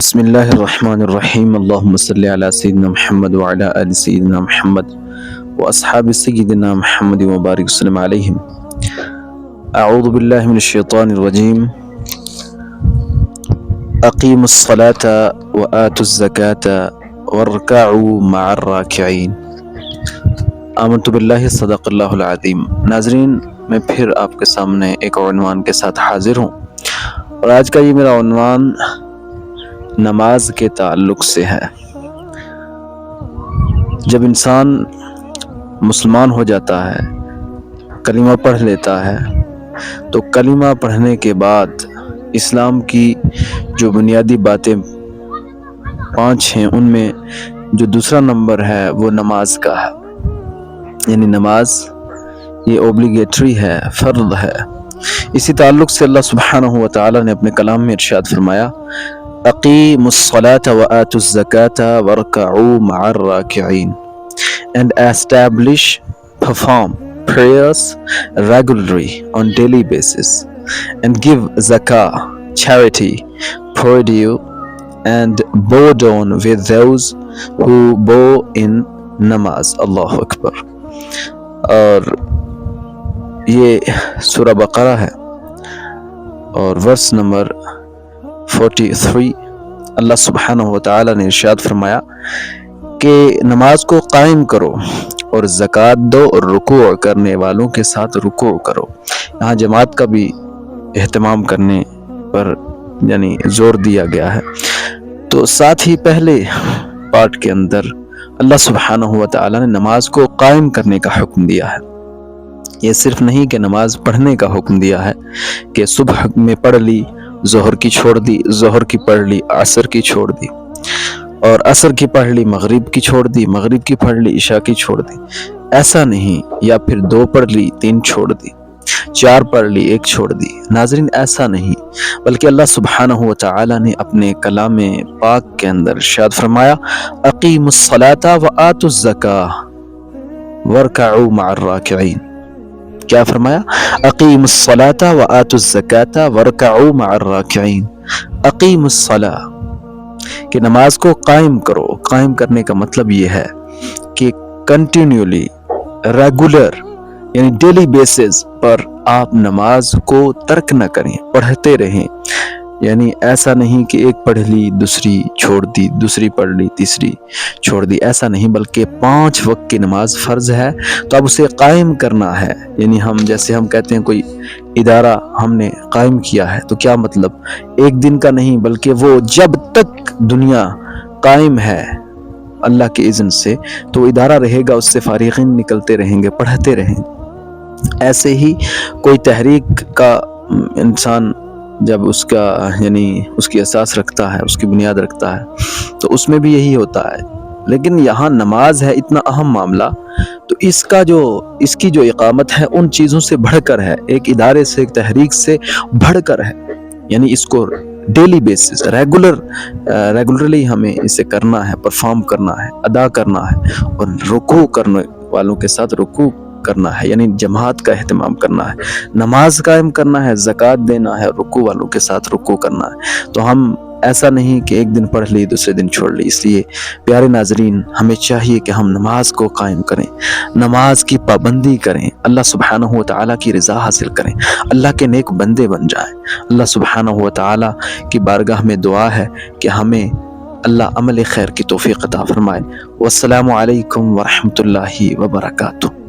بسم الله الرحمن الرحيم اللهم صل على سيدنا محمد وعلى آل سيدنا محمد وأصحاب سيدنا محمد وبارك وسلم عليهم. أعوذ بالله من الشيطان الرجيم. أقيموا الصلاة وآتوا الزكاة واركعوا مع الراكعين. آمنت باللہ صدق اللہ العظیم. ناظرین، میں پھر آپ کے سامنے ایک عنوان کے ساتھ حاضر ہوں، اور آج کا یہ میرا عنوان نماز کے تعلق سے ہے. جب انسان مسلمان ہو جاتا ہے، کلمہ پڑھ لیتا ہے، تو کلمہ پڑھنے کے بعد اسلام کی جو بنیادی باتیں 5 ہیں، ان میں جو دوسرا نمبر ہے وہ نماز کا ہے. یعنی نماز یہ اوبلیگیٹری ہے، فرض ہے. اسی تعلق سے اللہ سبحانہ و تعالی نے اپنے کلام میں ارشاد فرمایا، اقیموا الصلاة وآتوا الزکاة وارکعوا مع الراکعین. And establish, perform prayers regularly on daily basis, and give zakah, charity, produce, and bow down with those who bow in namaz. اللہ اکبر. اور یہ سورہ بقرہ ہے، اور ورس نمبر 43. اللہ سبحانہ و تعالی نے ارشاد فرمایا کہ نماز کو قائم کرو اور زکوٰۃ دو اور رکوع کرنے والوں کے ساتھ رکوع کرو. یہاں جماعت کا بھی اہتمام کرنے پر یعنی زور دیا گیا ہے. تو ساتھ ہی پہلے پارٹ کے اندر اللہ سبحانہ و تعالی نے نماز کو قائم کرنے کا حکم دیا ہے. یہ صرف نہیں کہ نماز پڑھنے کا حکم دیا ہے کہ صبح میں پڑھ لی، ظہر کی چھوڑ دی، ظہر کی پڑھ لی، عصر کی چھوڑ دی، اور عصر کی پڑھ لی، مغرب کی چھوڑ دی، مغرب کی پڑھ لی، عشاء کی چھوڑ دی. ایسا نہیں. یا پھر 2 پڑھ لی، 3 چھوڑ دی، 4 پڑھ لی، 1 چھوڑ دی. ناظرین، ایسا نہیں، بلکہ اللہ سبحانہ و تعالی نے اپنے کلام پاک کے اندر ارشاد فرمایا، اقیموا الصلاة وآتوا الزکاة وارکعوا مع الراکعین. کیا فرمایا؟ اقیموا الصلاة وآتوا الزکاة وارکعوا مع الراکعین. اقیموا الصلاة کہ نماز کو قائم کرو. قائم کرنے کا مطلب یہ ہے کہ کنٹینیولی، ریگولر، یعنی ڈیلی بیسز پر آپ نماز کو ترک نہ کریں، پڑھتے رہیں. یعنی ایسا نہیں کہ ایک پڑھ لی، دوسری چھوڑ دی، دوسری پڑھ لی، تیسری چھوڑ دی. ایسا نہیں، بلکہ 5 وقت کی نماز فرض ہے تو اب اسے قائم کرنا ہے. یعنی جیسے ہم کہتے ہیں کوئی ادارہ ہم نے قائم کیا ہے، تو کیا مطلب؟ ایک دن کا نہیں، بلکہ وہ جب تک دنیا قائم ہے اللہ کے اذن سے تو ادارہ رہے گا، اس سے فارغین نکلتے رہیں گے، پڑھتے رہیں. ایسے ہی کوئی تحریک کا انسان جب اس کا یعنی اس کی اساس رکھتا ہے، اس کی بنیاد رکھتا ہے، تو اس میں بھی یہی ہوتا ہے. لیکن یہاں نماز ہے اتنا اہم معاملہ، تو اس کی جو اقامت ہے ان چیزوں سے بڑھ کر ہے، ایک ادارے سے، ایک تحریک سے بڑھ کر ہے. یعنی اس کو ڈیلی بیسس، ریگولرلی ہمیں اسے کرنا ہے، پرفارم کرنا ہے، ادا کرنا ہے، اور رکوع کرنے والوں کے ساتھ رکوع کرنا ہے. یعنی جماعت کا اہتمام کرنا ہے، نماز قائم کرنا ہے، زکوٰۃ دینا ہے، رکوع والوں کے ساتھ رکوع کرنا ہے. تو ہم ایسا نہیں کہ ایک دن پڑھ لی، دوسرے دن چھوڑ لی. اس لیے پیارے ناظرین، ہمیں چاہیے کہ ہم نماز کو قائم کریں، نماز کی پابندی کریں، اللہ سبحانہ و تعالیٰ کی رضا حاصل کریں، اللہ کے نیک بندے بن جائیں. اللہ سبحانہ و تعالیٰ کی بارگاہ میں دعا ہے کہ ہمیں اللہ عمل خیر کی توفیق عطا فرمائے. والسلام علیکم ورحمۃ اللہ وبرکاتہ.